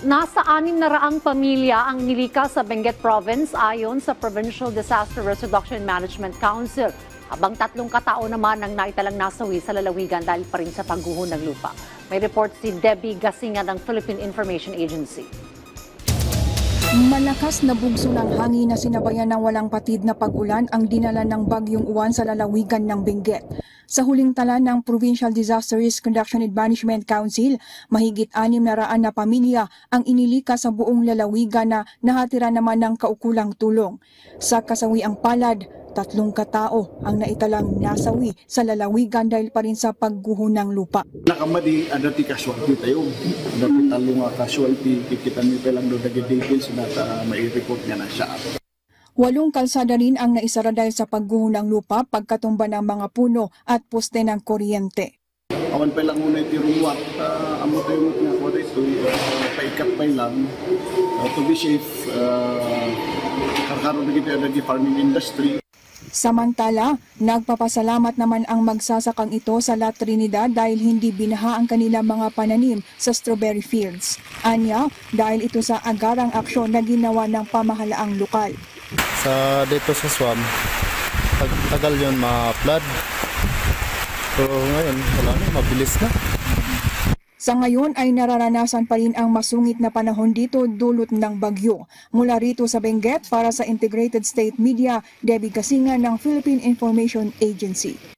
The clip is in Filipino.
Nasa 600 pamilya ang nilikas sa Benguet Province ayon sa Provincial Disaster Risk Reduction and Management Council, habang 3 katao naman ang naitalang nasawi sa lalawigan dahil pa rin sa pagguho ng lupa. May report si Debbie Gasinga ng Philippine Information Agency. Malakas na bugso ng hangin na sinabayan ng walang patid na pag-ulan ang dinala ng bagyong uwan sa lalawigan ng Benguet. Sa huling tala ng Provincial Disaster Risk Reduction and Management Council, mahigit 600 na pamilya ang inilikas sa buong lalawigan na nahatira naman ng kaukulang tulong. Sa kasawiang palad, 3 katao ang naitalang nasawi sa lalawigan dahil pa rin sa pagguho ng lupa. Nakamadi adati casualty tayo. Adati talo nga casualty, kita nyo lang doon nag-details na mai-report nga na siya. 8 kalsada rin ang naisara dahil sa pagguho ng lupa, pagkatumba ng mga puno at poste ng kuryente. Awan pa lang muna itiruwat, amo tayo nga ako dito, paikat pa lang, to be safe, karkaroon na kita na farming industry. Samantala, nagpapasalamat naman ang magsasakang ito sa La Trinidad dahil hindi binaha ang kanilang mga pananim sa strawberry fields. Anya, dahil ito sa agarang aksyon na ginawa ng pamahalaang lokal. Dito sa Swam, tagal yun ma-flood. Pero ngayon, wala na, mabilis na. Sa ngayon ay nararanasan pa rin ang masungit na panahon dito dulot ng bagyo. Mula rito sa Benguet para sa Integrated State Media, Debbie Gasinga ng Philippine Information Agency.